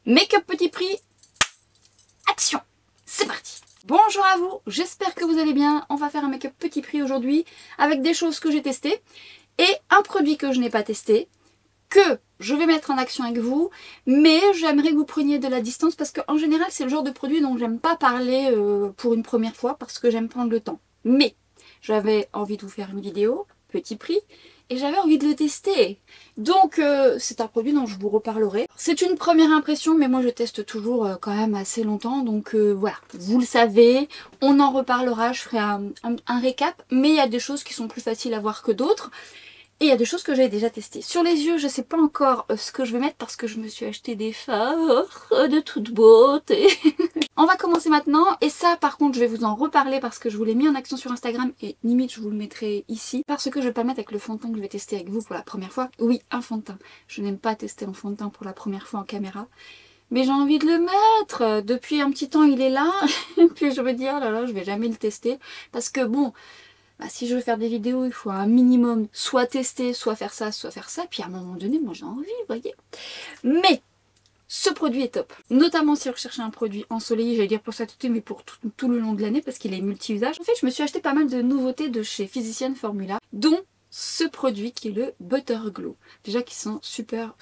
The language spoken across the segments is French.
Make-up petit prix, action, c'est parti. Bonjour à vous, j'espère que vous allez bien. On va faire un make-up petit prix aujourd'hui avec des choses que j'ai testées et un produit que je n'ai pas testé, que je vais mettre en action avec vous, mais j'aimerais que vous preniez de la distance parce qu'en général c'est le genre de produit dont j'aime pas parler pour une première fois parce que j'aime prendre le temps. Mais j'avais envie de vous faire une vidéo, petit prix, et j'avais envie de le tester. Donc c'est un produit dont je vous reparlerai. C'est une première impression, mais moi je teste toujours quand même assez longtemps, donc voilà, vous le savez, on en reparlera, je ferai un récap, mais il y a des choses qui sont plus faciles à voir que d'autres. Et il y a des choses que j'ai déjà testées. Sur les yeux, je sais pas encore ce que je vais mettre parce que je me suis acheté des fards de toute beauté. On va commencer maintenant. Et ça, par contre, je vais vous en reparler parce que je vous l'ai mis en action sur Instagram et limite, je vous le mettrai ici. Parce que je vais pas le mettre avec le fond de teint que je vais tester avec vous pour la première fois. Oui, un fond de teint. Je n'aime pas tester un fond de teint pour la première fois en caméra. Mais j'ai envie de le mettre. Depuis un petit temps, il est là. Et puis je me dis, oh là là, je vais jamais le tester. Parce que bon... Bah, si je veux faire des vidéos, il faut un minimum soit tester, soit faire ça, soit faire ça. Puis à un moment donné, moi j'ai envie, vous voyez. Mais ce produit est top. Notamment si vous recherchez un produit ensoleillé, j'allais dire pour cet été, mais pour tout le long de l'année, parce qu'il est multi-usage. En fait, je me suis acheté pas mal de nouveautés de chez Physicians Formula, dont ce produit qui est le Butter Glow. Déjà qui sont super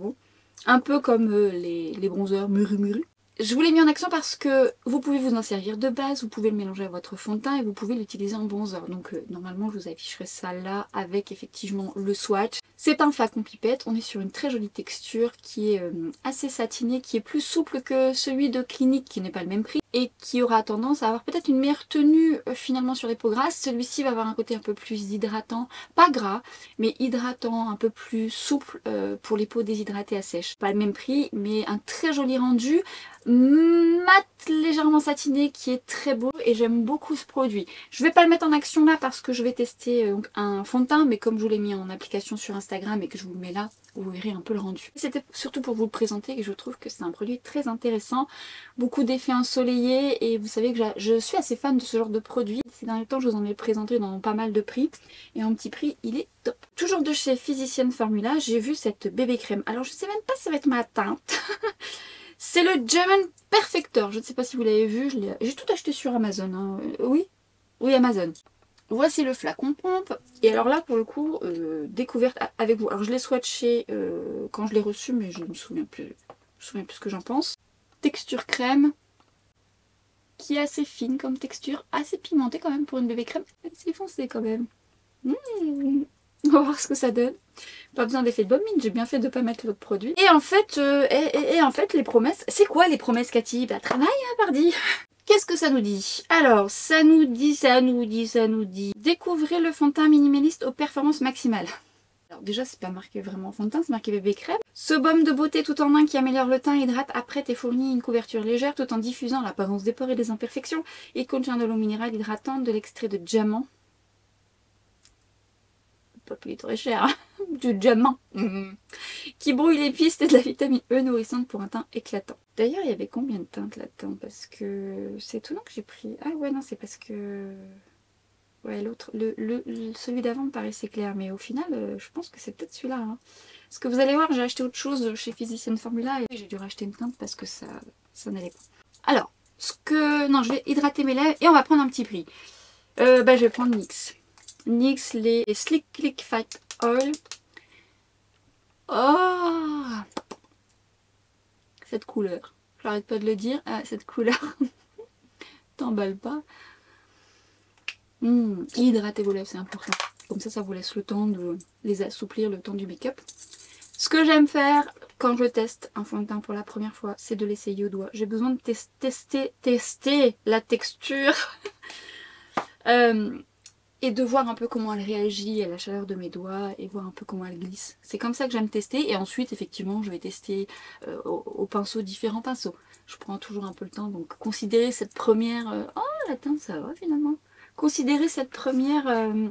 bons. Un peu comme les bronzers Muru Muru. Je vous l'ai mis en action parce que vous pouvez vous en servir de base, vous pouvez le mélanger à votre fond de teint et vous pouvez l'utiliser en bronzer. Donc normalement je vous afficherai ça là avec effectivement le swatch. C'est un flacon pipette, on est sur une très jolie texture qui est assez satinée, qui est plus souple que celui de Clinique qui n'est pas le même prix et qui aura tendance à avoir peut-être une meilleure tenue finalement sur les peaux grasses. Celui-ci va avoir un côté un peu plus hydratant, pas gras, mais hydratant, un peu plus souple pour les peaux déshydratées à sèche. Pas le même prix, mais un très joli rendu, mat légèrement satiné qui est très beau et j'aime beaucoup ce produit. Je vais pas le mettre en action là parce que je vais tester donc un fond de teint, mais comme je vous l'ai mis en application sur Instagram et que je vous le mets là, vous verrez un peu le rendu. C'était surtout pour vous le présenter et je trouve que c'est un produit très intéressant, beaucoup d'effets ensoleillés et vous savez que je suis assez fan de ce genre de produit. Ces derniers temps je vous en ai présenté dans pas mal de prix et en petit prix il est top. Toujours de chez Physicians Formula, j'ai vu cette bébé crème. Alors je sais même pas si ça va être ma teinte. C'est le German Perfector, je ne sais pas si vous l'avez vu, j'ai tout acheté sur Amazon, hein. Oui, Amazon. Voici le flacon pompe, et alors là pour le coup, découverte avec vous. Alors je l'ai swatché quand je l'ai reçu, mais je ne me souviens plus, ce que j'en pense. Texture crème, qui est assez fine comme texture, assez pimentée quand même pour une bébé crème, assez foncée quand même. On va voir ce que ça donne. Pas besoin d'effet de bonne mine, j'ai bien fait de pas mettre l'autre produit. Et en fait, en fait les promesses, c'est quoi les promesses Cathy? Bah travail, hein, pardi. Qu'est-ce que ça nous dit? Alors, ça nous dit... Découvrez le fond de teint minimaliste aux performances maximales. Alors déjà, c'est pas marqué vraiment fond de teint, c'est marqué bébé crème. Ce baume de beauté tout en un qui améliore le teint, hydrate, apprête et fournit une couverture légère tout en diffusant l'apparence des pores et des imperfections. Il contient de l'eau minérale hydratante, de l'extrait de diamant. Pas plus très cher, hein. Du diamant qui brouille les pistes et de la vitamine E nourrissante pour un teint éclatant. D'ailleurs, il y avait combien de teintes là-dedans? Parce que c'est étonnant que j'ai pris... Ah ouais, non, c'est parce que... Ouais, l'autre, celui d'avant me paraissait clair, mais au final, je pense que c'est peut-être celui-là. Hein. Parce que vous allez voir, j'ai acheté autre chose chez Physicians Formula et j'ai dû racheter une teinte parce que ça n'allait pas. Alors, non, je vais hydrater mes lèvres et on va prendre un petit prix. Je vais prendre NYX, les Slick Click Fight Oil. Oh, cette couleur, j'arrête pas de le dire, cette couleur, t'emballe pas. Hydratez vos lèvres, c'est important. Comme ça vous laisse le temps de les assouplir, le temps du make-up. Ce que j'aime faire quand je teste un fond de teint pour la première fois, c'est de l'essayer au doigt. J'ai besoin de tester la texture. Et de voir un peu comment elle réagit à la chaleur de mes doigts et voir un peu comment elle glisse. C'est comme ça que j'aime tester et ensuite effectivement je vais tester au pinceau, différents pinceaux. Je prends toujours un peu le temps, donc considérez cette première... Oh la teinte ça va finalement. Considérez cette première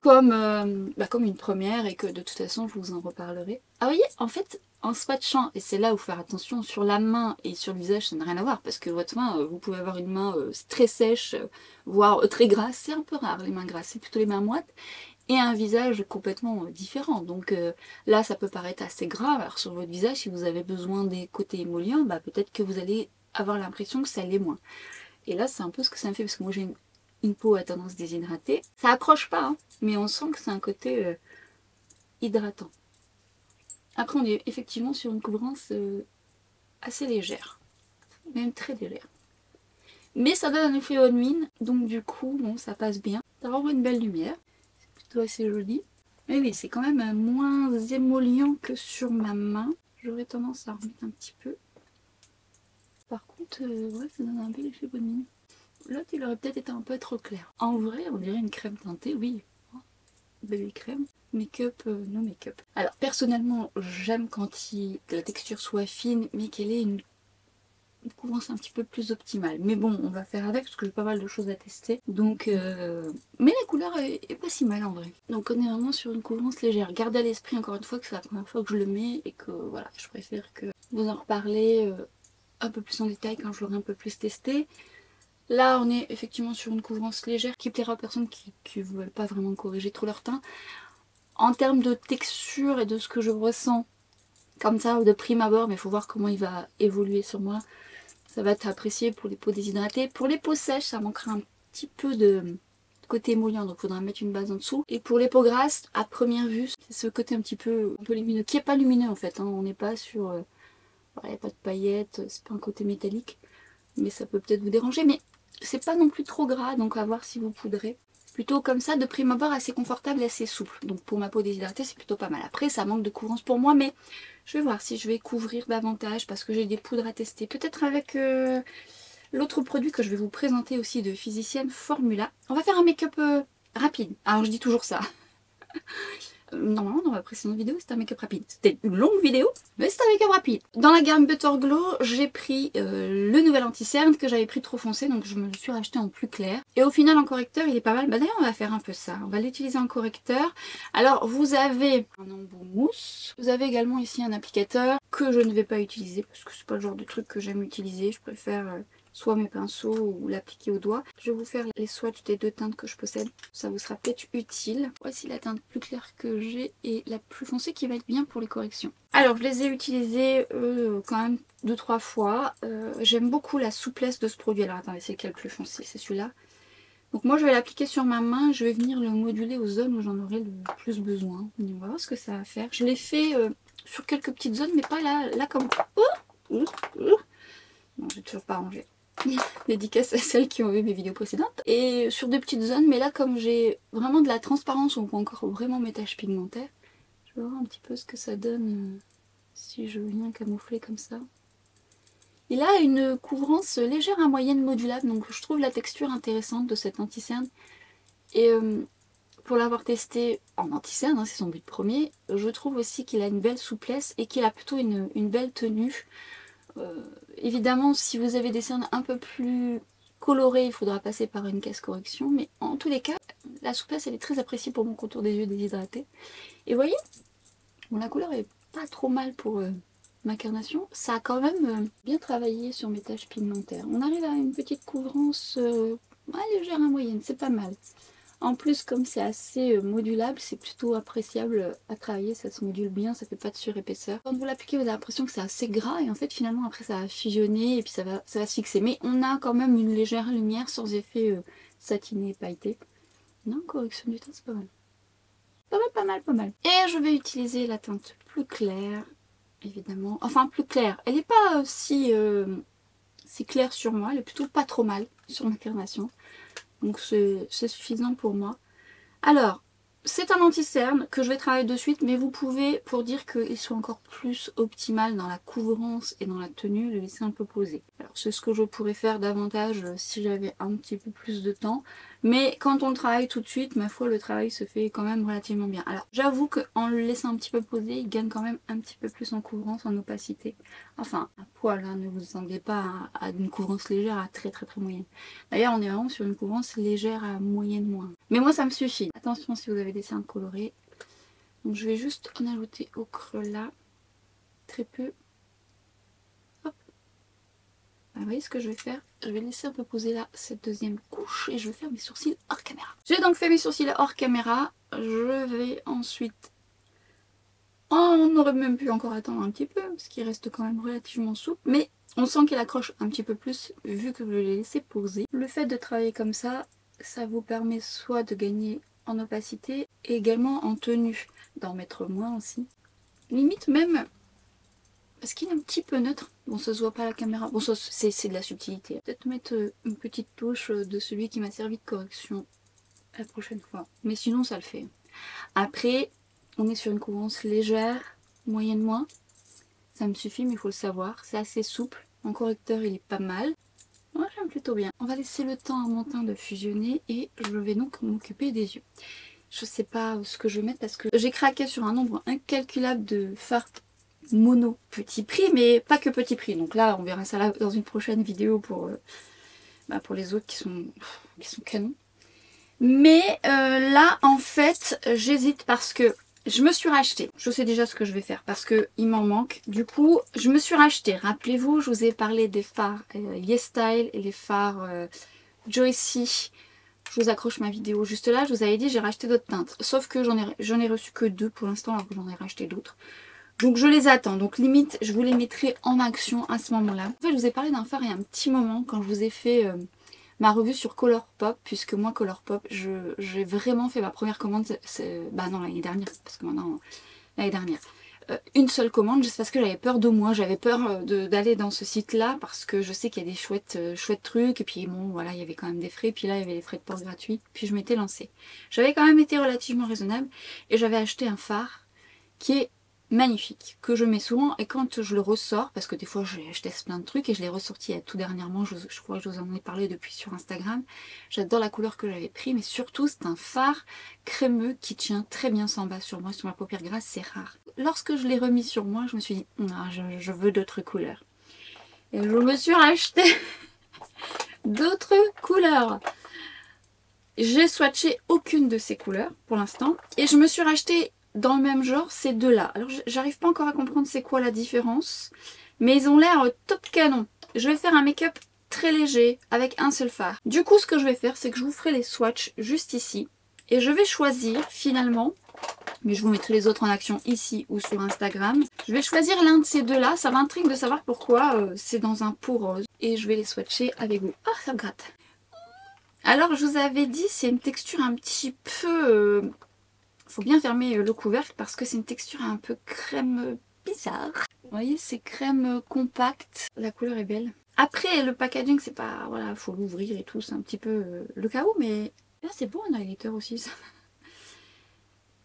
comme une première et que de toute façon je vous en reparlerai. Ah vous voyez, en fait en swatchant, et c'est là où faire attention, sur la main et sur le visage ça n'a rien à voir parce que votre main, vous pouvez avoir une main très sèche, voire très grasse, c'est un peu rare les mains grasses, c'est plutôt les mains moites. et un visage complètement différent. Donc là, ça peut paraître assez grave. Alors sur votre visage, si vous avez besoin des côtés émollients, bah, peut-être que vous allez avoir l'impression que ça l'est moins. Et là, c'est un peu ce que ça me fait, parce que moi j'ai une peau à tendance déshydratée. Ça accroche pas, hein, mais on sent que c'est un côté hydratant. Après, on est effectivement sur une couvrance assez légère, même très légère. Mais ça donne un effet on mine, donc du coup, bon, ça passe bien. Ça renvoie une belle lumière, c'est plutôt assez joli. Mais oui, c'est quand même moins émollient que sur ma main. J'aurais tendance à remettre un petit peu. Par contre, ouais, ça donne un bel effet on mine. L'autre, il aurait peut-être été un peu trop clair. En vrai, on dirait une crème teintée, oui. Baby crème. Make-up, non make-up. Alors, personnellement, j'aime quand la texture soit fine, mais qu'elle ait une couvrance un petit peu plus optimale. Mais bon, on va faire avec parce que j'ai pas mal de choses à tester. Donc, mais la couleur est pas si mal en vrai. Donc on est vraiment sur une couvrance légère. Gardez à l'esprit encore une fois que c'est la première fois que je le mets et que voilà, je préfère que vous en reparlez un peu plus en détail quand je l'aurai un peu plus testé. Là, on est effectivement sur une couvrance légère qui plaira aux personnes qui ne veulent pas vraiment corriger trop leur teint. En termes de texture et de ce que je ressens, comme ça, de prime abord, mais il faut voir comment il va évoluer sur moi. Ça va être apprécié pour les peaux déshydratées. Pour les peaux sèches, ça manquera un petit peu de côté émollient, donc il faudra mettre une base en dessous. Et pour les peaux grasses, à première vue, c'est ce côté un peu lumineux, qui n'est pas lumineux en fait. Hein. On n'est pas sur... il n'y a pas de paillettes, c'est pas un côté métallique, mais ça peut peut-être vous déranger. Mais c'est pas non plus trop gras, donc à voir si vous poudrez. Plutôt comme ça, de prime abord, assez confortable et assez souple. Donc pour ma peau déshydratée, c'est plutôt pas mal. Après, ça manque de couvrance pour moi, mais je vais voir si je vais couvrir davantage parce que j'ai des poudres à tester. Peut-être avec l'autre produit que je vais vous présenter aussi de Physicienne, Formula. On va faire un make-up rapide. Alors je dis toujours ça. Normalement, dans ma précédente vidéo, c'était un make-up rapide. C'était une longue vidéo, mais c'était un make-up rapide. Dans la gamme Butter Glow, j'ai pris le nouvel anti-cerne que j'avais pris trop foncé, donc je me le suis racheté en plus clair. Et au final, en correcteur, il est pas mal. Bah d'ailleurs, on va faire un peu ça. On va l'utiliser en correcteur. Alors, vous avez un embout mousse. Vous avez également ici un applicateur que je ne vais pas utiliser parce que c'est pas le genre de truc que j'aime utiliser. Je préfère... soit mes pinceaux ou l'appliquer au doigt. Je vais vous faire les swatchs des deux teintes que je possède. Ça vous sera peut-être utile. Voici la teinte plus claire que j'ai et la plus foncée qui va être bien pour les corrections. Alors je les ai utilisés quand même 2-3 fois. J'aime beaucoup la souplesse de ce produit. Alors attendez, c'est lequel plus foncé? C'est celui-là. Donc moi je vais l'appliquer sur ma main. Je vais venir le moduler aux zones où j'en aurai le plus besoin. On va voir ce que ça va faire. Je l'ai fait sur quelques petites zones mais pas là comme... Oh, non, j'ai toujours pas rangé. Dédicace à celles qui ont vu mes vidéos précédentes. Et sur des petites zones, mais là comme j'ai vraiment de la transparence, on voit encore vraiment mes taches pigmentaires. Je vais voir un petit peu ce que ça donne si je viens camoufler comme ça. Il a une couvrance légère à moyenne modulable, donc je trouve la texture intéressante de cet anti-cerne. Et pour l'avoir testé en anti-cerne, hein, c'est son but premier, je trouve aussi qu'il a une belle souplesse et qu'il a plutôt une belle tenue. Évidemment, si vous avez des cernes un peu plus colorées, il faudra passer par une casse correction, mais en tous les cas, la souplesse elle est très appréciée pour mon contour des yeux déshydratés. Et vous voyez, bon, la couleur est pas trop mal pour ma carnation. Ça a quand même bien travaillé sur mes taches pigmentaires. On arrive à une petite couvrance légère à moyenne, c'est pas mal. En plus, comme c'est assez modulable, c'est plutôt appréciable à travailler, ça se module bien, ça fait pas de surépaisseur. Quand vous l'appliquez, vous avez l'impression que c'est assez gras et en fait finalement après ça va fusionner et puis ça va se fixer. Mais on a quand même une légère lumière sans effet satiné et pailleté. Non, correction du teint, c'est pas mal. Pas mal, pas mal, pas mal. Et je vais utiliser la teinte plus claire, évidemment. Enfin, plus claire. Elle n'est pas si claire sur moi, elle est plutôt pas trop mal sur ma carnation. Donc c'est suffisant pour moi. Alors, c'est un anti-cerne que je vais travailler de suite, mais vous pouvez, pour dire qu'il soit encore plus optimal dans la couvrance et dans la tenue, le laisser un peu poser. Alors c'est ce que je pourrais faire davantage si j'avais un petit peu plus de temps. Mais quand on le travaille tout de suite, ma foi, le travail se fait quand même relativement bien. Alors j'avoue qu'en le laissant un petit peu poser, il gagne quand même un petit peu plus en couvrance, en opacité. Enfin, à poil, hein, ne vous attendez pas à une couvrance légère à très très très moyenne. D'ailleurs, on est vraiment sur une couvrance légère à moyenne moins. Mais moi, ça me suffit. Attention si vous avez des cernes colorées. Donc je vais juste en ajouter au creux là, très peu. Hop. Vous voyez ce que je vais faire? Je vais laisser un peu poser là cette deuxième couche et je vais faire mes sourcils hors caméra. J'ai donc fait mes sourcils hors caméra. je vais ensuite... Oh, on aurait même pu encore attendre un petit peu, parce qu'il reste quand même relativement souple. Mais on sent qu'il accroche un petit peu plus, vu que je l'ai laissé poser. Le fait de travailler comme ça, ça vous permet soit de gagner en opacité, et également en tenue, d'en mettre moins aussi. Limite même, parce qu'il est un petit peu neutre. Bon, ça se voit pas à la caméra. Bon, ça c'est de la subtilité. Peut-être mettre une petite touche de celui qui m'a servi de correction la prochaine fois. Mais sinon, ça le fait. Après, on est sur une coulance légère, moyenne moins. Ça me suffit, mais il faut le savoir. C'est assez souple. Mon correcteur, il est pas mal. Moi, j'aime plutôt bien. On va laisser le temps à mon teint de fusionner et je vais donc m'occuper des yeux. Je sais pas ce que je vais mettre parce que j'ai craqué sur un nombre incalculable de fards mono petit prix, mais pas que petit prix. Donc là, on verra ça là dans une prochaine vidéo pour les autres qui sont canons. Mais là, en fait, j'hésite parce que je me suis racheté. Je sais déjà ce que je vais faire parce que il m'en manque. Du coup, je me suis racheté. Rappelez-vous, je vous ai parlé des fards YesStyle et les fards Joycey. Je vous accroche ma vidéo juste là. Je vous avais dit, j'ai racheté d'autres teintes. Sauf que j'en ai reçu que 2 pour l'instant, alors que j'en ai racheté d'autres. Donc je les attends, donc limite je vous les mettrai en action à ce moment-là. En fait je vous ai parlé d'un fard il y a un petit moment quand je vous ai fait ma revue sur Colourpop, puisque moi Colourpop j'ai vraiment fait ma première commande, non l'année dernière, parce que maintenant l'année dernière. Une seule commande juste parce que j'avais peur de moi, j'avais peur d'aller dans ce site là parce que je sais qu'il y a des chouettes trucs et puis bon voilà il y avait quand même des frais, puis là il y avait les frais de port gratuits, puis je m'étais lancée. J'avais quand même été relativement raisonnable et j'avais acheté un fard qui est magnifique, que je mets souvent et quand je le ressors, parce que des fois je teste plein de trucs et je l'ai ressorti tout dernièrement, je crois que je vous en ai parlé depuis sur Instagram, j'adore la couleur que j'avais pris, mais surtout c'est un fard crémeux qui tient très bien sans bas sur moi, sur ma paupière grasse, c'est rare. Lorsque je l'ai remis sur moi, je me suis dit, ah, je veux d'autres couleurs. Et je me suis racheté d'autres couleurs. J'ai swatché aucune de ces couleurs pour l'instant et je me suis racheté dans le même genre ces deux-là. Alors j'arrive pas encore à comprendre c'est quoi la différence, mais ils ont l'air top canon. Je vais faire un make-up très léger avec un seul fard. Du coup ce que je vais faire c'est que je vous ferai les swatchs juste ici et je vais choisir finalement, mais je vous mettrai les autres en action ici ou sur Instagram. Je vais choisir l'un de ces deux-là, ça m'intrigue de savoir pourquoi c'est dans un pot rose et je vais les swatcher avec vous. Ah ça me gratte. Alors je vous avais dit c'est une texture un petit peu... faut bien fermer le couvercle parce que c'est une texture un peu crème bizarre. Vous voyez c'est crème compacte. La couleur est belle. Après le packaging c'est pas... Voilà, faut l'ouvrir et tout, c'est un petit peu le chaos, mais là c'est beau un highlighter aussi ça.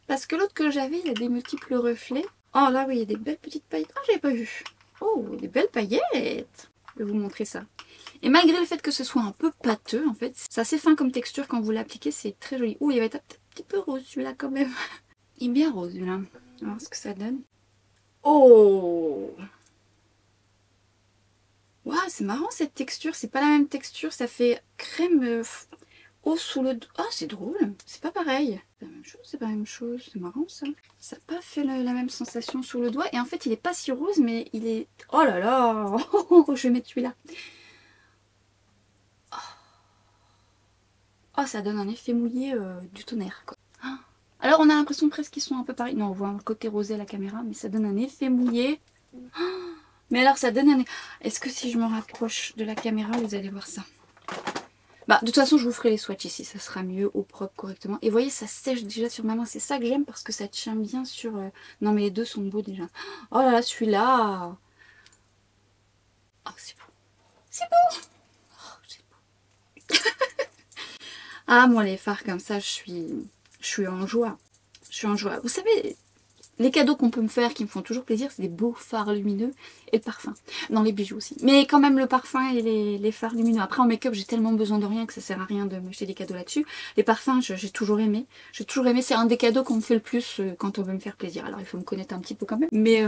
Parce que l'autre que j'avais il a des multiples reflets. Oh là oui il y a des belles petites paillettes. Ah j'avais pas vu. Oh des belles paillettes. Je vais vous montrer ça. Et malgré le fait que ce soit un peu pâteux, en fait, c'est assez fin comme texture quand vous l'appliquez, c'est très joli. Ouh, il va être un petit peu rose celui-là quand même. Il est bien rose celui-là. On va voir ce que ça donne. Oh! Waouh, c'est marrant cette texture, c'est pas la même texture, ça fait crème eau sous le dos. Oh, c'est drôle, c'est pas pareil. C'est la même chose, c'est pas la même chose, c'est marrant ça. Ça n'a pas fait la même sensation sous le doigt et en fait il est pas si rose mais il est... Oh là là! Je vais mettre celui-là. Oh, ça donne un effet mouillé du tonnerre, quoi. Alors, on a l'impression presque qu'ils sont un peu pareils. Non, on voit un côté rosé à la caméra, mais ça donne un effet mouillé. Mais alors, ça donne un... Est-ce que si je me rapproche de la caméra, vous allez voir ça? Bah, de toute façon, je vous ferai les swatchs ici. Ça sera mieux, au propre, correctement. Et vous voyez, ça sèche déjà sur ma main. C'est ça que j'aime, parce que ça tient bien sur... Non, mais les deux sont beaux, déjà. Oh là là, celui-là... Oh, c'est beau. C'est beau. Oh, c'est beau. Ah, moi, les fards comme ça, je suis en joie. Je suis en joie. Vous savez, les cadeaux qu'on peut me faire qui me font toujours plaisir, c'est des beaux fards lumineux et le parfum. Non, les bijoux aussi. Mais quand même, le parfum et les fards lumineux. Après, en make-up, j'ai tellement besoin de rien que ça sert à rien de m'acheter des cadeaux là-dessus. Les parfums, j'ai toujours aimé. J'ai toujours aimé. C'est un des cadeaux qu'on me fait le plus quand on veut me faire plaisir. Alors, il faut me connaître un petit peu quand même. Mais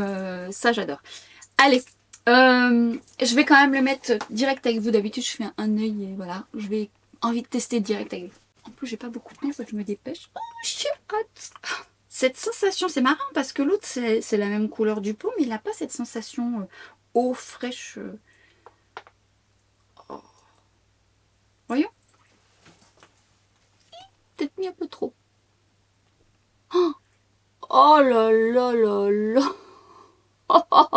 ça, j'adore. Allez. Je vais quand même le mettre direct avec vous. D'habitude, je fais un œil et voilà. Je vais envie de tester direct avec vous. En plus, j'ai pas beaucoup de temps, faut que je me dépêche. Oh, j'ai hâte. Cette sensation, c'est marrant parce que l'autre, c'est la même couleur du pot, mais il n'a pas cette sensation eau fraîche. Oh. Voyons. Peut-être mis un peu trop. Oh là là là là. Oh, oh,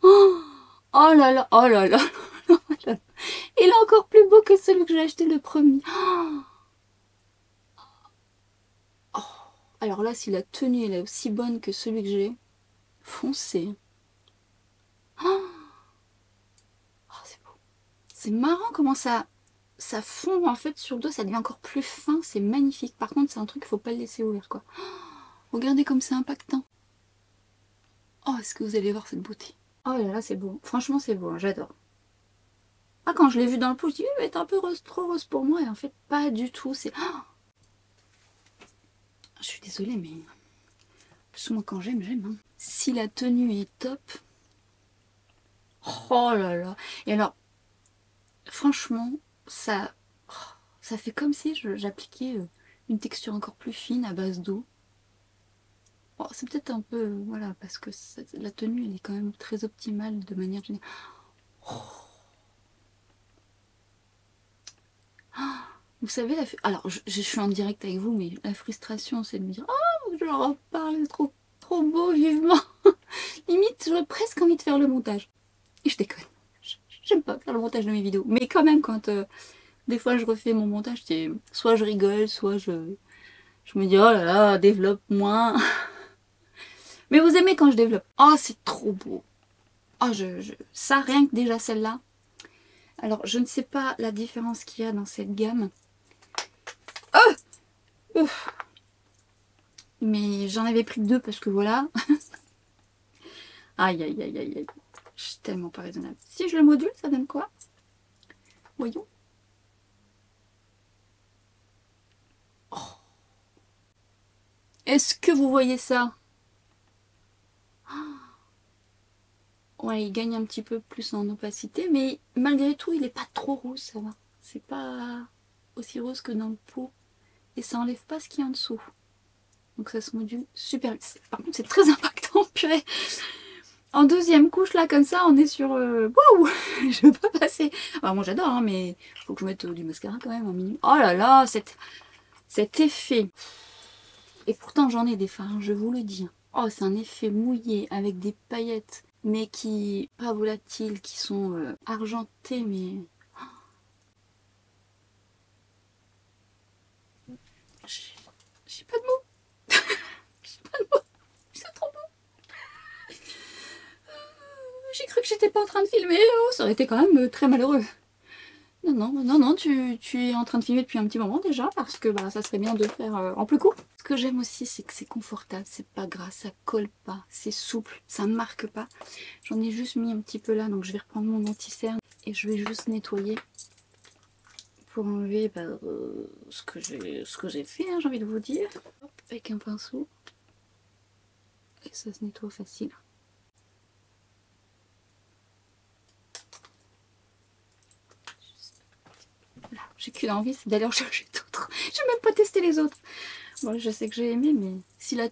oh. Oh là là, oh là là. Il est encore plus beau que celui que j'ai acheté le premier. Oh. Alors là, si la tenue elle est aussi bonne que celui que j'ai, foncez. Oh, c'est beau. C'est marrant comment ça fond en fait sur le dos, ça devient encore plus fin, c'est magnifique. Par contre, c'est un truc qu'il faut pas le laisser ouvrir quoi. Regardez comme c'est impactant. Oh, est-ce que vous allez voir cette beauté? Oh là là, c'est beau. Franchement, c'est beau, hein, j'adore. Ah, quand je l'ai vu dans le pot, je dis, il va être un peu rose, trop rose pour moi. Et en fait, pas du tout. C'est... Oh, je suis désolée, mais... Plus ou moins quand j'aime, j'aime. Hein. Si la tenue est top... Oh là là. Et alors, franchement, ça fait comme si j'appliquais une texture encore plus fine à base d'eau. Oh, c'est peut-être un peu... voilà, parce que la tenue, elle est quand même très optimale de manière générale. Oh. Vous savez, alors je suis en direct avec vous, mais la frustration, c'est de me dire oh, je leur en parle, trop, trop beau, vivement. Limite, j'aurais presque envie de faire le montage. Et je déconne. J'aime pas faire le montage de mes vidéos. Mais quand même, quand des fois je refais mon montage, soit je rigole, soit je me dis oh là là, développe moins. Mais vous aimez quand je développe. Oh, c'est trop beau. Oh, ça, rien que déjà celle-là. Alors, je ne sais pas la différence qu'il y a dans cette gamme. Oh, ouf. Mais j'en avais pris deux parce que voilà. Aïe, aïe, aïe, aïe, aïe. Je suis tellement pas raisonnable. Si je le module, ça donne quoi? Voyons. Oh. Est-ce que vous voyez ça? Ouais, il gagne un petit peu plus en opacité, mais malgré tout, il n'est pas trop rose, ça va. C'est pas aussi rose que dans le pot. Et ça enlève pas ce qu'il y a en dessous. Donc ça se module super bien. Par contre, c'est très impactant, purée. En deuxième couche, là, comme ça, on est sur... Waouh. Je veux pas passer... Alors moi, j'adore, hein, mais faut que je mette du mascara quand même, un minimum. Oh là là, cet effet. Et pourtant, j'en ai des fards, je vous le dis. Oh, c'est un effet mouillé avec des paillettes, mais qui... pas volatiles, qui sont argentées, mais... J'ai pas de mots. J'ai pas de mots. C'est trop beau. J'ai cru que j'étais pas en train de filmer. Oh, ça aurait été quand même très malheureux. Non, non, non, non, tu es en train de filmer depuis un petit moment déjà, parce que bah, ça serait bien de le faire en plus court. Ce que j'aime aussi, c'est que c'est confortable, c'est pas gras, ça colle pas, c'est souple, ça marque pas. J'en ai juste mis un petit peu là, donc je vais reprendre mon anti-cerne et je vais juste nettoyer pour enlever bah, ce que j'ai fait, hein, j'ai envie de vous dire. Hop, avec un pinceau. Et ça se nettoie facile. Voilà, j'ai qu'une envie, c'est d'aller en chercher d'autres. Je vais même pas tester les autres. Bon, je sais que j'ai aimé, mais si la,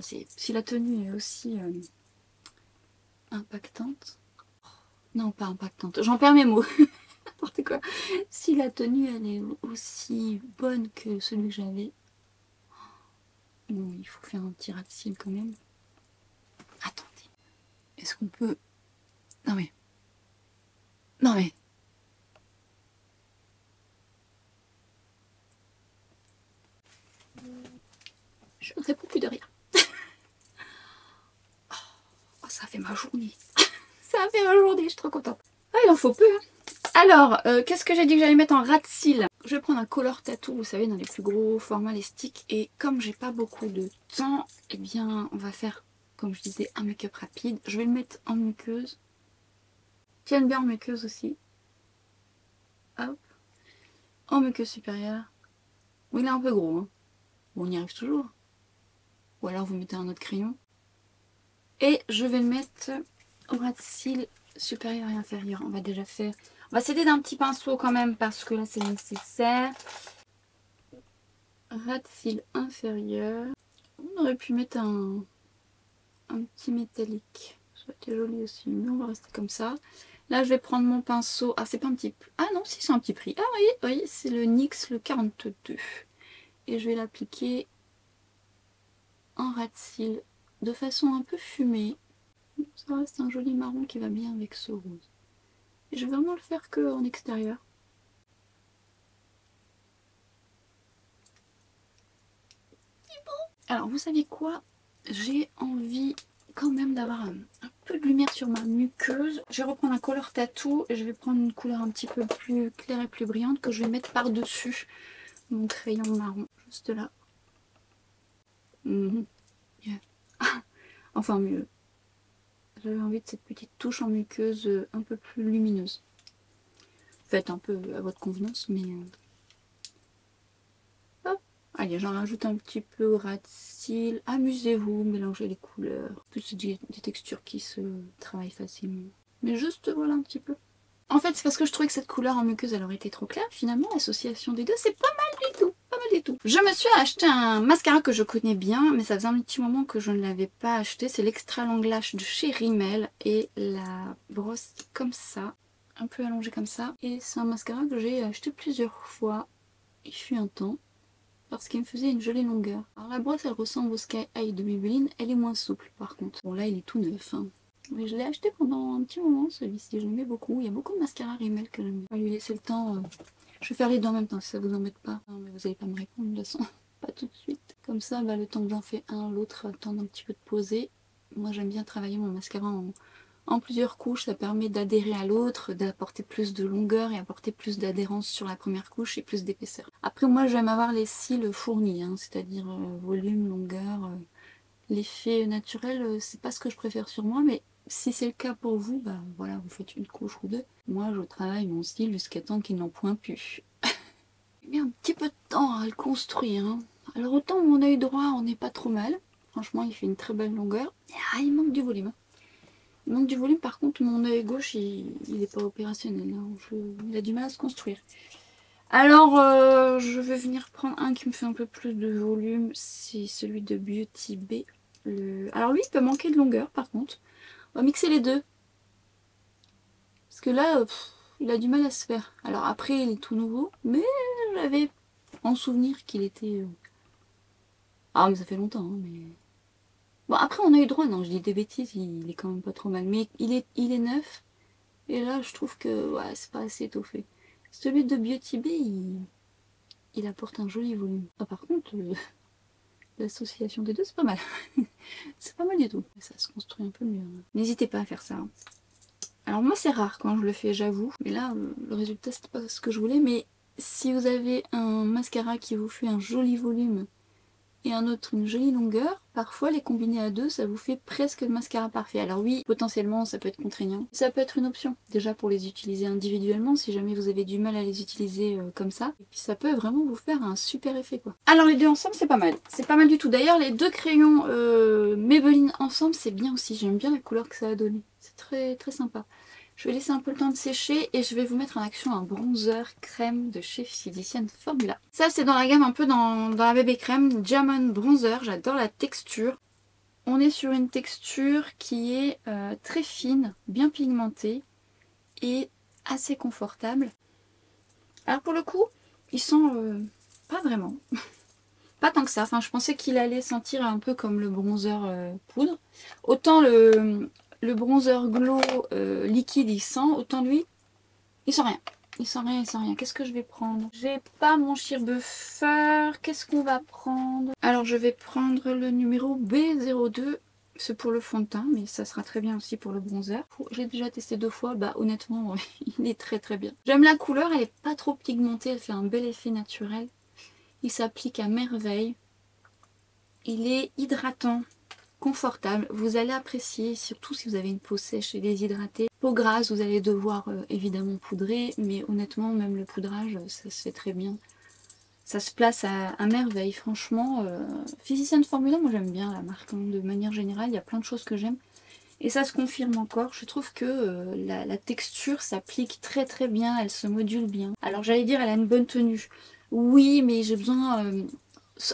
si la tenue est aussi impactante... Non, pas impactante, j'en perds mes mots. N'importe quoi. Si la tenue, elle est aussi bonne que celui que j'avais... Bon, il faut faire un petit ras de cils quand même. Attendez. Est-ce qu'on peut... Non mais... Non mais... Je ne réponds plus de rien. Oh, ça fait ma journée. Ça fait ma journée, je suis trop contente. Ah, il en faut peu. Hein. Alors, qu'est-ce que j'ai dit que j'allais mettre en ras de cils? Je vais prendre un color tattoo, vous savez, dans les plus gros formats, les sticks. Et comme j'ai pas beaucoup de temps, eh bien, on va faire, comme je disais, un make-up rapide. Je vais le mettre en muqueuse. Tienne bien en muqueuse aussi. Hop. En muqueuse supérieure. Bon, il est un peu gros, hein. Bon, on y arrive toujours. Ou alors vous mettez un autre crayon. Et je vais le mettre au ras de cils supérieur et inférieur. On va déjà faire... On va s'aider d'un petit pinceau quand même parce que là c'est nécessaire. Ras de cils inférieur. On aurait pu mettre un petit métallique. Ça aurait été joli aussi, mais on va rester comme ça. Là je vais prendre mon pinceau. Ah c'est pas un petit... Ah non, si c'est un petit prix. Ah oui, oui, c'est le NYX le 42. Et je vais l'appliquer un ras de cils de façon un peu fumée. Ça reste un joli marron qui va bien avec ce rose. Et je vais vraiment le faire que en extérieur. Alors vous savez quoi? J'ai envie quand même d'avoir un peu de lumière sur ma muqueuse. Je vais reprendre un color tattoo et je vais prendre une couleur un petit peu plus claire et plus brillante que je vais mettre par-dessus mon crayon marron. Juste là. Yeah. Enfin mieux. J'avais envie de cette petite touche en muqueuse un peu plus lumineuse. Faites un peu à votre convenance, mais... Hop. Allez, j'en rajoute un petit peu au ras de cils. Amusez-vous, mélangez les couleurs. C'est des textures qui se travaillent facilement. Mais juste voilà un petit peu. En fait, c'est parce que je trouvais que cette couleur en muqueuse, elle aurait été trop claire. Finalement, l'association des deux, c'est pas mal du tout. Pas mal du tout. Je me suis acheté un mascara que je connais bien, mais ça faisait un petit moment que je ne l'avais pas acheté. C'est l'Extra Long Lash de chez Rimmel. Et la brosse est comme ça. Un peu allongée comme ça. Et c'est un mascara que j'ai acheté plusieurs fois. Il fut un temps. Parce qu'il me faisait une jolie longueur. Alors la brosse, elle ressemble au Sky High de Maybelline. Elle est moins souple par contre. Bon là, il est tout neuf. Hein. Mais je l'ai acheté pendant un petit moment celui-ci, je l'aimais beaucoup. Il y a beaucoup de mascara Rimmel que j'aime bien. Je vais lui laisser le temps. Je vais faire les deux en même temps si ça vous embête pas. Non mais vous allez pas me répondre de toute façon. Pas tout de suite. Comme ça, le temps que j'en fais un, l'autre attend un petit peu de poser. Moi j'aime bien travailler mon mascara en plusieurs couches. Ça permet d'adhérer à l'autre, d'apporter plus de longueur et apporter plus d'adhérence sur la première couche et plus d'épaisseur. Après moi j'aime avoir les cils fournis, hein, c'est-à-dire volume, longueur. L'effet naturel, c'est pas ce que je préfère sur moi, mais si c'est le cas pour vous, bah voilà, vous faites une couche ou deux. Moi, je travaille mon style jusqu'à temps qu'il n'en point plus. J'ai mis un petit peu de temps à le construire. Hein. Alors autant mon œil droit, on n'est pas trop mal. Franchement, il fait une très belle longueur. Ah, il manque du volume. Hein. Il manque du volume, par contre, mon œil gauche, il n'est pas opérationnel. Hein. Il a du mal à se construire. Alors, je vais venir prendre un qui me fait un peu plus de volume. C'est celui de Beauty Bay. Alors lui, il peut manquer de longueur par contre. On va mixer les deux. Parce que là, il a du mal à se faire. Alors après, il est tout nouveau. Mais j'avais en souvenir qu'il était... Ah, mais ça fait longtemps. Hein, mais... Bon, après, on a eu droit. Non, je dis des bêtises. Il est quand même pas trop mal. Mais il est neuf. Et là, je trouve que ouais, c'est pas assez étoffé. Celui de Beauty Bay, il apporte un joli volume. Ah, par contre... L'association des deux, c'est pas mal. C'est pas mal du tout. Ça se construit un peu mieux. Hein. N'hésitez pas à faire ça. Hein. Alors moi, c'est rare quand je le fais, j'avoue. Mais là, le résultat, c'était pas ce que je voulais. Mais si vous avez un mascara qui vous fait un joli volume et un autre une jolie longueur, parfois les combiner à deux, ça vous fait presque le mascara parfait. Alors oui, potentiellement, ça peut être contraignant. Ça peut être une option, déjà pour les utiliser individuellement, si jamais vous avez du mal à les utiliser comme ça. Et puis ça peut vraiment vous faire un super effet, quoi. Alors les deux ensemble, c'est pas mal. C'est pas mal du tout. D'ailleurs, les deux crayons Maybelline ensemble, c'est bien aussi. J'aime bien la couleur que ça a donné. C'est très, très sympa. Je vais laisser un peu le temps de sécher et je vais vous mettre en action un bronzer crème de chez Physician Formula. Ça c'est dans la gamme un peu dans la bébé crème, Diamond Bronzer, j'adore la texture. On est sur une texture qui est très fine, bien pigmentée et assez confortable. Alors pour le coup, il sent pas vraiment, pas tant que ça. Enfin je pensais qu'il allait sentir un peu comme le bronzer poudre. Autant le bronzer glow liquide il sent, autant lui il sent rien. Il sent rien, il sent rien. Qu'est-ce que je vais prendre? J'ai pas mon sheer buffer. Qu'est-ce qu'on va prendre? Alors je vais prendre le numéro B02. C'est pour le fond de teint, mais ça sera très bien aussi pour le bronzer. J'ai déjà testé 2 fois, bah honnêtement il est très très bien. J'aime la couleur, elle est pas trop pigmentée, elle fait un bel effet naturel. Il s'applique à merveille. Il est hydratant. Confortable, vous allez apprécier, surtout si vous avez une peau sèche et déshydratée. Peau grasse, vous allez devoir évidemment poudrer, mais honnêtement, même le poudrage, ça se fait très bien. Ça se place à merveille, franchement. Physician Formula, moi j'aime bien la marque, hein, de manière générale, il y a plein de choses que j'aime. Et ça se confirme encore, je trouve que la texture s'applique très très bien, elle se module bien. Alors j'allais dire, elle a une bonne tenue. Oui, mais j'ai besoin...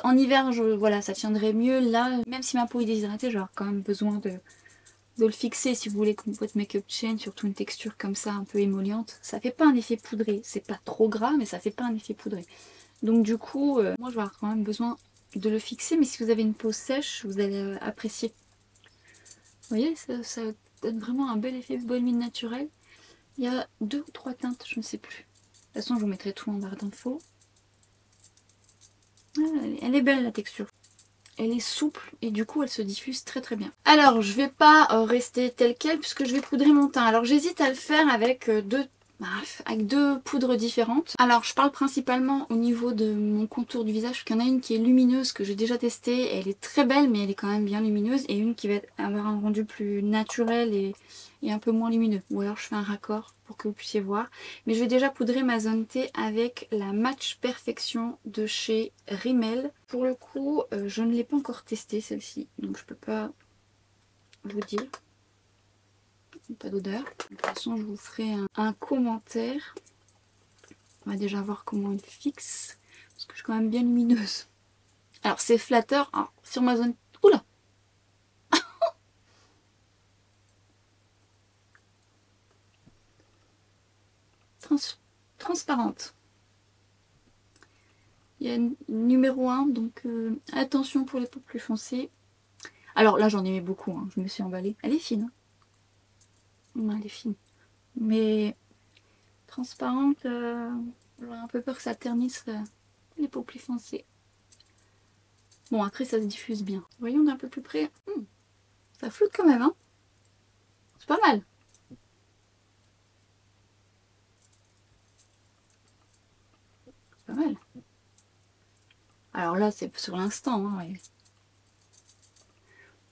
En hiver, voilà, ça tiendrait mieux. Là, même si ma peau est déshydratée, j'aurai quand même besoin de le fixer si vous voulez que votre make-up tienne, surtout une texture comme ça, un peu émolliente. Ça fait pas un effet poudré. C'est pas trop gras, mais ça fait pas un effet poudré. Donc du coup, moi, je vais avoir quand même besoin de le fixer, mais si vous avez une peau sèche, vous allez apprécier. Vous voyez, ça donne vraiment un bel effet baume mine naturel. Il y a 2 ou 3 teintes, je ne sais plus. De toute façon, je vous mettrai tout en barre d'infos. Ah, elle est belle la texture. Elle est souple et du coup elle se diffuse très très bien. Alors je vais pas rester telle quelle puisque je vais poudrer mon teint. Alors j'hésite à le faire avec deux poudres différentes. Alors je parle principalement au niveau de mon contour du visage, parce qu'il y en a une qui est lumineuse que j'ai déjà testée. Elle est très belle mais elle est quand même bien lumineuse, et une qui va avoir un rendu plus naturel et un peu moins lumineux. Ou alors je fais un raccord pour que vous puissiez voir. Mais je vais déjà poudrer ma zone T avec la Match Perfection de chez Rimmel. Pour le coup, je ne l'ai pas encore testée celle-ci, donc je peux pas vous dire. Pas d'odeur. De toute façon, je vous ferai un commentaire. On va déjà voir comment elle fixe, parce que je suis quand même bien lumineuse. Alors c'est flatteur. Alors, sur ma zone... Oula! Transparente. Il y a une numéro 1, donc attention pour les peaux plus foncées. Alors là j'en ai mis beaucoup, hein, je me suis emballée. Elle est fine. Elle est fine. Mais transparente, j'aurais un peu peur que ça ternisse les peaux plus foncées. Bon, après ça se diffuse bien. Voyons d'un peu plus près. Ça floute quand même, hein. C'est pas mal. C'est pas mal. Alors là, c'est sur l'instant, hein, ouais.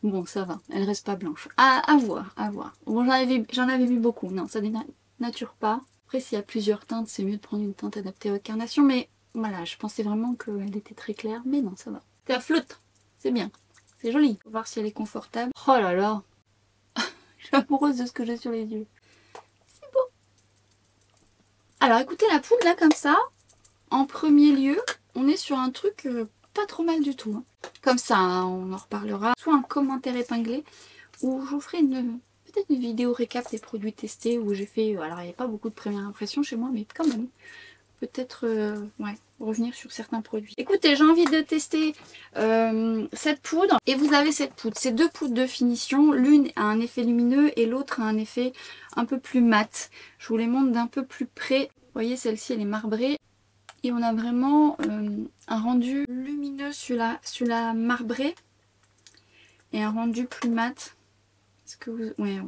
Bon, ça va. Elle reste pas blanche. À voir, à voir. Bon, j'en avais vu beaucoup. Non, ça dénature pas. Après, s'il y a plusieurs teintes, c'est mieux de prendre une teinte adaptée à votre carnation. Mais voilà, je pensais vraiment qu'elle était très claire. Mais non, ça va. Ça flotte. C'est bien. C'est joli. Faut voir si elle est confortable. Oh là là. Je suis amoureuse de ce que j'ai sur les yeux. C'est beau. Alors, écoutez, la poudre, là, comme ça, en premier lieu, on est sur un truc pas trop mal du tout. Hein. Comme ça, hein, on en reparlera. Soit un commentaire épinglé, ou je vous ferai peut-être une vidéo récap des produits testés où j'ai fait... alors, il n'y a pas beaucoup de premières impressions chez moi, mais quand même. Peut-être ouais, revenir sur certains produits. Écoutez, j'ai envie de tester cette poudre. Et vous avez cette poudre. C'est 2 poudres de finition. L'une a un effet lumineux et l'autre a un effet un peu plus mat. Je vous les montre d'un peu plus près. Vous voyez, celle-ci, elle est marbrée. Et on a vraiment un rendu lumineux sur la marbrée. Et un rendu plus mat. Est-ce que vous... Ouais,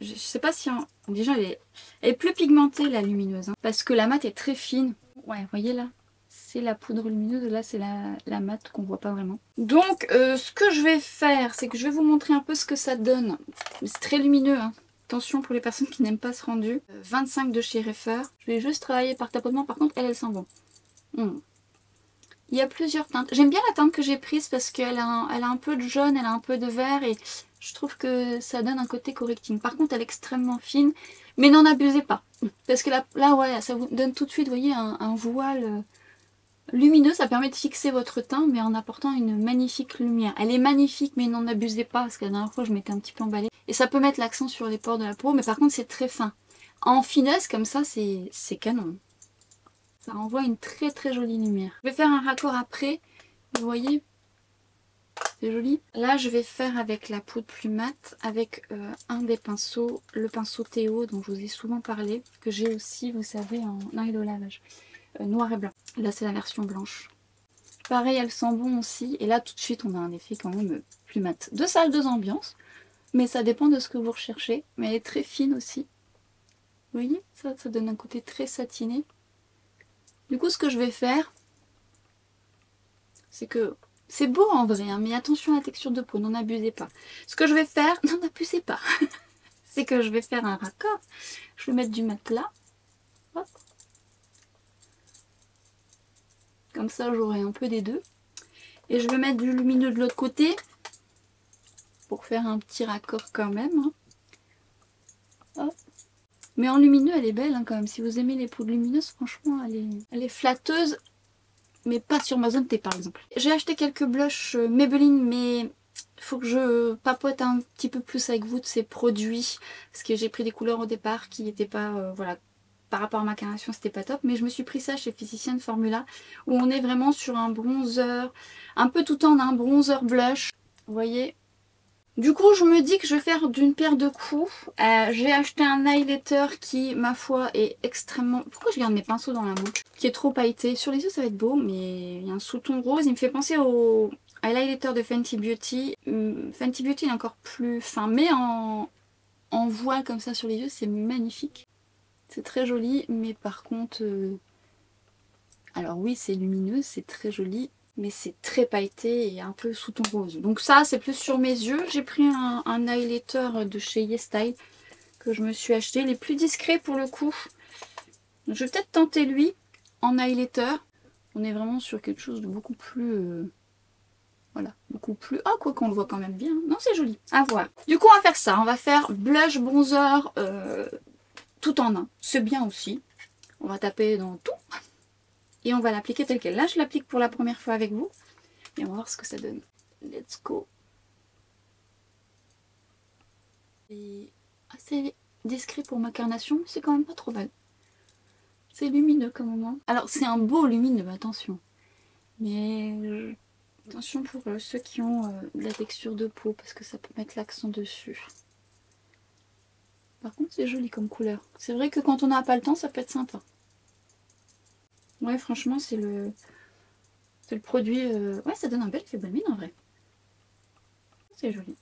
je sais pas si... Déjà, elle est plus pigmentée, la lumineuse. Hein, parce que la mat est très fine. Ouais, vous voyez là, c'est la poudre lumineuse. Là, c'est la mat qu'on voit pas vraiment. Donc, ce que je vais faire, c'est que je vais vous montrer un peu ce que ça donne. C'est très lumineux, hein. Attention pour les personnes qui n'aiment pas ce rendu. 25 de chez Refer. Je vais juste travailler par tapotement. Par contre, elle sent bon. Il y a plusieurs teintes. J'aime bien la teinte que j'ai prise parce qu'elle a, elle a un peu de jaune, elle a un peu de vert et je trouve que ça donne un côté correcting. Par contre, elle est extrêmement fine, mais n'en abusez pas. Parce que là ouais, ça vous donne tout de suite, vous voyez, un voile lumineux. Ça permet de fixer votre teint, mais en apportant une magnifique lumière. Elle est magnifique, mais n'en abusez pas parce que la dernière fois, je m'étais un petit peu emballée. Et ça peut mettre l'accent sur les pores de la peau, mais par contre, c'est très fin. En finesse, comme ça, c'est canon. Ça renvoie une très très jolie lumière. Je vais faire un raccord après. Vous voyez, c'est joli. Là, je vais faire avec la poudre plus mate, avec un des pinceaux, le pinceau Théo dont je vous ai souvent parlé, que j'ai aussi, vous savez, en ail de lavage, noir et blanc. Là, c'est la version blanche. Pareil, elle sent bon aussi. Et là, tout de suite, on a un effet quand même plus mat. 2 salles, 2 ambiances. Mais ça dépend de ce que vous recherchez. Mais elle est très fine aussi. Vous voyez, ça donne un côté très satiné. Du coup, ce que je vais faire, c'est que c'est beau en vrai, hein, mais attention à la texture de peau, n'en abusez pas. Ce que je vais faire, n'en abusez pas, c'est que je vais faire un raccord. Je vais mettre du mat là. Hop. Comme ça, j'aurai un peu des deux. Et je vais mettre du lumineux de l'autre côté pour faire un petit raccord quand même. Hein. Hop. Mais en lumineux, elle est belle hein, quand même. Si vous aimez les poudres lumineuses, franchement, elle est flatteuse. Mais pas sur ma zone T par exemple. J'ai acheté quelques blushs Maybelline, mais il faut que je papote un petit peu plus avec vous de ces produits. Parce que j'ai pris des couleurs au départ qui n'étaient pas voilà, par rapport à ma carnation c'était pas top, mais je me suis pris ça chez Physicians Formula où on est vraiment sur un bronzer, un peu tout en un bronzer blush, vous voyez. Du coup je me dis que je vais faire d'une pierre deux coups. J'ai acheté un highlighter qui ma foi est extrêmement... Pourquoi je garde mes pinceaux dans la main? Qui est trop pailleté. Sur les yeux ça va être beau mais il y a un sous-ton rose, il me fait penser au highlighter de Fenty Beauty. Fenty Beauty il est encore plus fin mais en voile comme ça sur les yeux c'est magnifique. C'est très joli mais par contre... Alors oui c'est lumineux, c'est très joli. Mais c'est très pailleté et un peu sous ton rose. Donc ça c'est plus sur mes yeux. J'ai pris un highlighter de chez YesStyle que je me suis acheté. Les plus discrets pour le coup. Donc, je vais peut-être tenter lui en highlighter. On est vraiment sur quelque chose de beaucoup plus... voilà, beaucoup plus... Ah quoi qu'on le voit quand même bien. Non c'est joli, à voir. Du coup on va faire ça. On va faire blush, bronzer, tout en un. C'est bien aussi. On va taper dans tout. Et on va l'appliquer tel quel. Là je l'applique pour la première fois avec vous. Et on va voir ce que ça donne. Let's go. C'est assez discret pour ma carnation, mais c'est quand même pas trop mal. C'est lumineux comme moment. Alors c'est un beau lumineux, attention. Mais attention pour ceux qui ont de la texture de peau, parce que ça peut mettre l'accent dessus. Par contre c'est joli comme couleur. C'est vrai que quand on n'a pas le temps, ça peut être sympa. Ouais franchement c'est le produit... Ouais ça donne un bel effet bonne mine en vrai. C'est joli.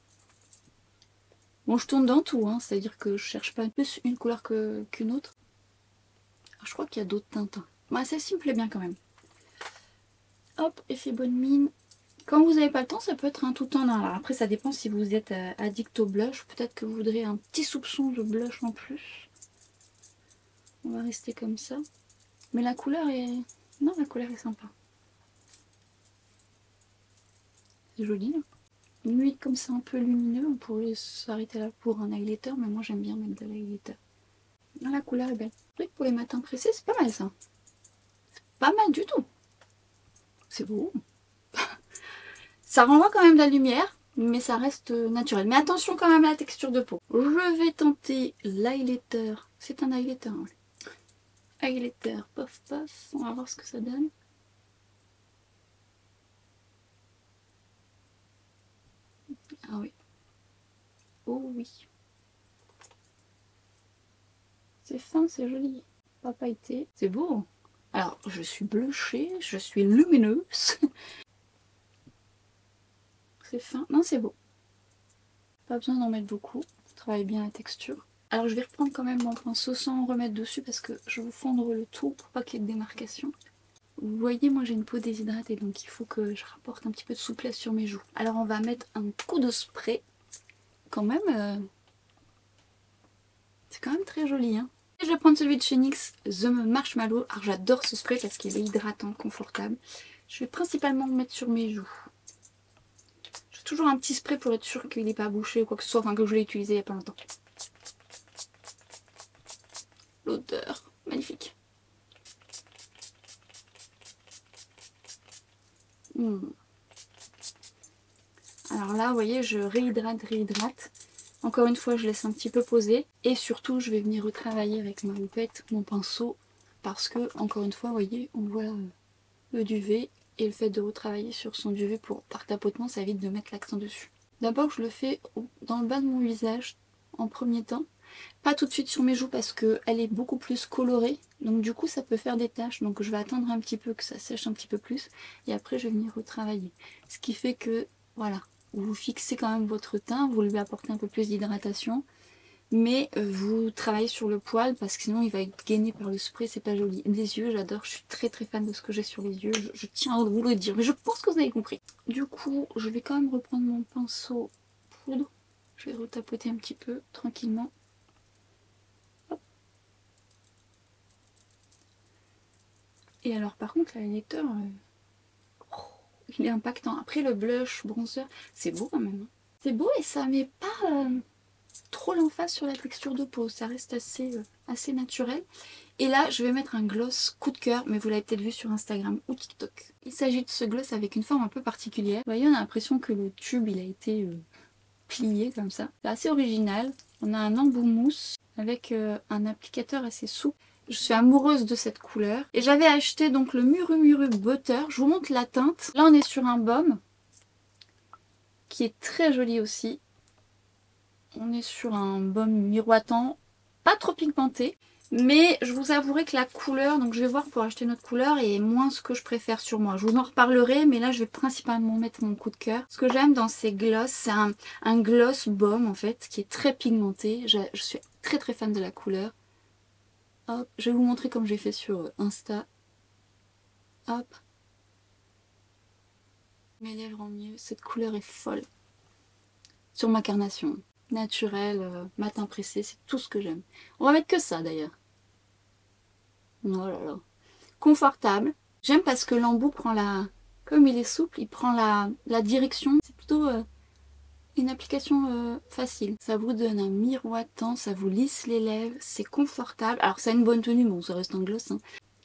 Bon, je tourne dans tout, hein, c'est-à-dire que je cherche pas plus une couleur qu'une autre. Alors, je crois qu'il y a d'autres teintes. Bah, celle-ci me plaît bien quand même. Hop, effet bonne mine. Quand vous n'avez pas le temps, ça peut être un tout en un. Alors, après, ça dépend si vous êtes addict au blush. Peut-être que vous voudrez un petit soupçon de blush en plus. On va rester comme ça. Mais la couleur est... Non, la couleur est sympa. C'est joli, hein. Une nuit comme ça un peu lumineux, on pourrait s'arrêter là pour un highlighter, mais moi j'aime bien mettre de l'highlighter. La couleur est belle. Pour les matins pressés, c'est pas mal ça. C'est pas mal du tout. C'est beau. Ça renvoie quand même de la lumière, mais ça reste naturel. Mais attention quand même à la texture de peau. Je vais tenter l'highlighter. C'est un highlighter. Hein. Highlighter, pof pof. On va voir ce que ça donne. Ah oui. Oh oui. C'est fin, c'est joli. Pas pailleté. C'est beau. Alors, je suis blushée, je suis lumineuse. C'est fin. Non, c'est beau. Pas besoin d'en mettre beaucoup. Ça travaille bien la texture. Alors, je vais reprendre quand même mon pinceau sans en remettre dessus parce que je veux fondre le tout pour pas qu'il y ait de démarcation. Vous voyez, moi j'ai une peau déshydratée, donc il faut que je rapporte un petit peu de souplesse sur mes joues. Alors, on va mettre un coup de spray. Quand même, c'est quand même très joli, hein. Et je vais prendre celui de chez NYX, The Marshmallow. Alors j'adore ce spray parce qu'il est hydratant, confortable. Je vais principalement le mettre sur mes joues. J'ai toujours un petit spray pour être sûr qu'il n'est pas bouché ou quoi que ce soit, enfin que je l'ai utilisé il n'y a pas longtemps. L'odeur, magnifique. Alors là, vous voyez, je réhydrate. Encore une fois, je laisse un petit peu poser. Et surtout, je vais venir retravailler avec ma houppette, mon pinceau. Parce que, encore une fois, vous voyez, on voit le duvet. Et le fait de retravailler sur son duvet par tapotement, ça évite de mettre l'accent dessus. D'abord, je le fais dans le bas de mon visage, en premier temps. Pas tout de suite sur mes joues parce qu'elle est beaucoup plus colorée. Donc du coup, ça peut faire des taches. Donc je vais attendre un petit peu que ça sèche un petit peu plus. Et après, je vais venir retravailler. Ce qui fait que, voilà. Vous fixez quand même votre teint, vous lui apportez un peu plus d'hydratation, mais vous travaillez sur le poil parce que sinon il va être gainé par le spray, c'est pas joli. Les yeux, j'adore, je suis très fan de ce que j'ai sur les yeux, je tiens à vous le dire, mais je pense que vous avez compris. Du coup, je vais quand même reprendre mon pinceau poudre, je vais retapoter un petit peu, tranquillement. Hop. Et alors par contre, l'highlighter... il est impactant. Après le blush, bronzer, c'est beau quand même. C'est beau et ça met pas trop l'emphase sur la texture de peau. Ça reste assez naturel. Et là, je vais mettre un gloss coup de cœur, mais vous l'avez peut-être vu sur Instagram ou TikTok. Il s'agit de ce gloss avec une forme un peu particulière. Vous voyez, on a l'impression que le tube, il a été plié comme ça. C'est assez original. On a un embout mousse avec un applicateur assez souple. Je suis amoureuse de cette couleur. Et j'avais acheté donc le Muru Muru Butter. Je vous montre la teinte. Là on est sur un baume qui est très joli aussi. On est sur un baume miroitant, pas trop pigmenté. Mais je vous avouerai que la couleur, donc je vais voir pour acheter notre couleur, est moins ce que je préfère sur moi. Je vous en reparlerai, mais là je vais principalement mettre mon coup de cœur. Ce que j'aime dans ces gloss, c'est un gloss baume en fait, qui est très pigmenté. Je suis très très fan de la couleur. Hop, je vais vous montrer comme j'ai fait sur Insta. Hop. Mes lèvres en mieux, cette couleur est folle. Sur ma carnation. Naturel, matin pressé, c'est tout ce que j'aime. On va mettre que ça d'ailleurs. Oh là là. Confortable. J'aime parce que l'embout prend la... Comme il est souple, il prend la direction. C'est plutôt une application facile. Ça vous donne un miroitant, ça vous lisse les lèvres, c'est confortable. Alors ça a une bonne tenue, bon ça reste un gloss. Hein.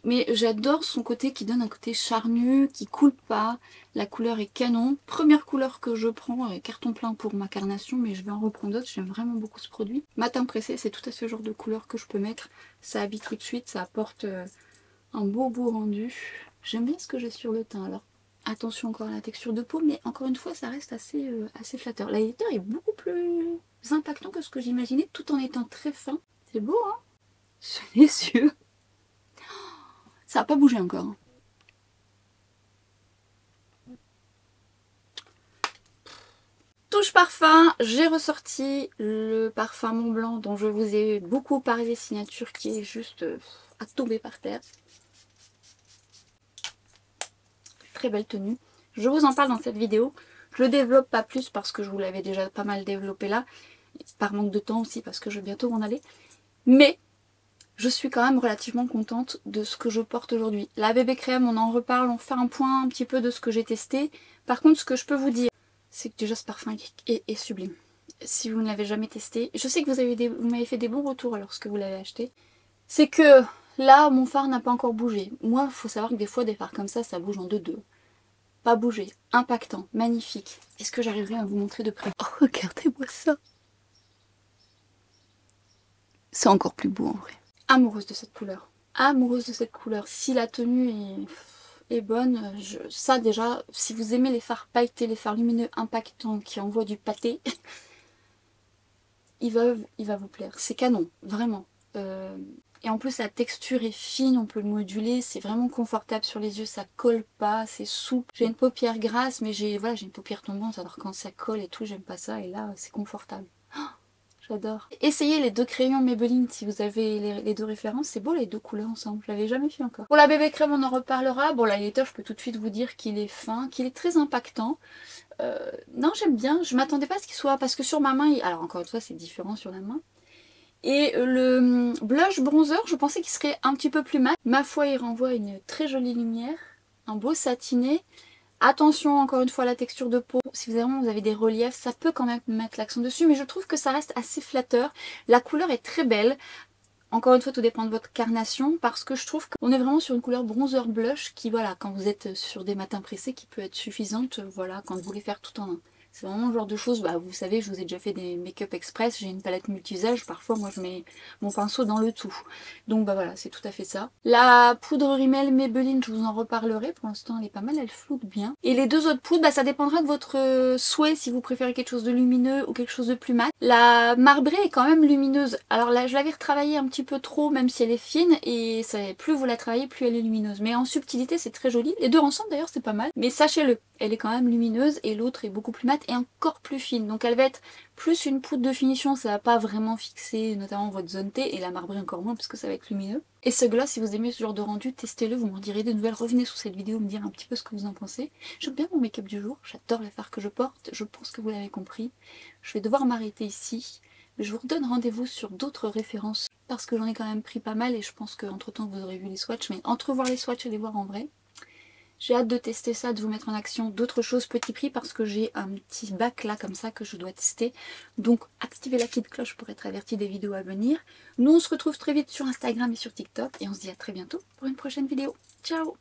Mais j'adore son côté qui donne un côté charnu, qui coule pas. La couleur est canon. Première couleur que je prends, carton plein pour ma carnation, mais je vais en reprendre d'autres. J'aime vraiment beaucoup ce produit. Matin pressé, c'est tout à fait le genre de couleur que je peux mettre. Ça habille tout de suite, ça apporte un beau rendu. J'aime bien ce que j'ai sur le teint. Alors attention encore à la texture de peau, mais encore une fois, ça reste assez flatteur. L'highlighter est beaucoup plus impactant que ce que j'imaginais, tout en étant très fin. C'est beau, hein? Sur les yeux. Ça n'a pas bougé encore. Touche parfum, j'ai ressorti le parfum Montblanc dont je vous ai beaucoup parlé, signature qui est juste à tomber par terre. Très belle tenue. Je vous en parle dans cette vidéo. Je le développe pas plus parce que je vous l'avais déjà pas mal développé là. Par manque de temps aussi parce que je vais bientôt m'en aller. Mais je suis quand même relativement contente de ce que je porte aujourd'hui. La bébé crème, on en reparle, on fait un point un petit peu de ce que j'ai testé. Par contre, ce que je peux vous dire, c'est que déjà ce parfum est sublime. Si vous ne l'avez jamais testé, je sais que vous m'avez fait des bons retours lorsque vous l'avez acheté. C'est que là, mon fard n'a pas encore bougé. Moi, il faut savoir que des fois, des fards comme ça bouge en deux. Pas bougé, impactant, magnifique. Est-ce que j'arriverai à vous montrer de près? Oh, regardez-moi ça! C'est encore plus beau en vrai. Amoureuse de cette couleur. Amoureuse de cette couleur. Si la tenue est bonne, ça déjà, si vous aimez les fards pailletés, les fards lumineux impactants qui envoient du pâté, il va vous plaire. C'est canon, vraiment. Et en plus la texture est fine, on peut le moduler, c'est vraiment confortable sur les yeux, ça colle pas, c'est souple. J'ai une paupière grasse, mais j'ai une paupière tombante, alors quand ça colle et tout, j'aime pas ça, et là c'est confortable. J'adore. Essayez les deux crayons Maybelline si vous avez les deux références. C'est beau les deux couleurs ensemble. Je l'avais jamais fait encore. Pour la bébé crème, on en reparlera. Bon, l'highlighter, je peux tout de suite vous dire qu'il est fin, qu'il est très impactant. Non, j'aime bien. Je m'attendais pas à ce qu'il soit... Parce que sur ma main... Alors, encore une fois, c'est différent sur la main. Et le blush bronzer, je pensais qu'il serait un petit peu plus mat. Ma foi, il renvoie une très jolie lumière. Un beau satiné. Attention encore une fois à la texture de peau, si vous avez des reliefs, ça peut quand même mettre l'accent dessus, mais je trouve que ça reste assez flatteur. La couleur est très belle, encore une fois tout dépend de votre carnation, parce que je trouve qu'on est vraiment sur une couleur bronzer blush qui, voilà, quand vous êtes sur des matins pressés, qui peut être suffisante, voilà, quand vous voulez faire tout en un. C'est vraiment le genre de choses, bah, vous savez, je vous ai déjà fait des make-up express, j'ai une palette multi-usage, parfois moi je mets mon pinceau dans le tout. Donc bah voilà, c'est tout à fait ça. La poudre rimel Maybelline, je vous en reparlerai, pour l'instant elle est pas mal, elle floute bien. Et les deux autres poudres, bah, ça dépendra de votre souhait, si vous préférez quelque chose de lumineux ou quelque chose de plus mat. La marbrée est quand même lumineuse, alors là je l'avais retravaillée un petit peu trop, même si elle est fine, et plus vous la travaillez, plus elle est lumineuse. Mais en subtilité c'est très joli, les deux ensemble d'ailleurs c'est pas mal, mais sachez-le, elle est quand même lumineuse et l'autre est beaucoup plus mate et encore plus fine. Donc elle va être plus une poudre de finition, ça va pas vraiment fixer notamment votre zone T, et la marbrée encore moins parce que ça va être lumineux. Et ce gloss, si vous aimez ce genre de rendu, testez-le, vous m'en direz des nouvelles, revenez sous cette vidéo me dire un petit peu ce que vous en pensez. J'aime bien mon make-up du jour, j'adore les fards que je porte, je pense que vous l'avez compris. Je vais devoir m'arrêter ici, mais je vous redonne rendez-vous sur d'autres références parce que j'en ai quand même pris pas mal et je pense qu'entre temps vous aurez vu les swatchs, mais entre voir les swatchs et les voir en vrai, j'ai hâte de tester ça, de vous mettre en action d'autres choses petit prix parce que j'ai un petit bac là comme ça que je dois tester. Donc activez la petite cloche pour être averti des vidéos à venir. Nous on se retrouve très vite sur Instagram et sur TikTok et on se dit à très bientôt pour une prochaine vidéo. Ciao!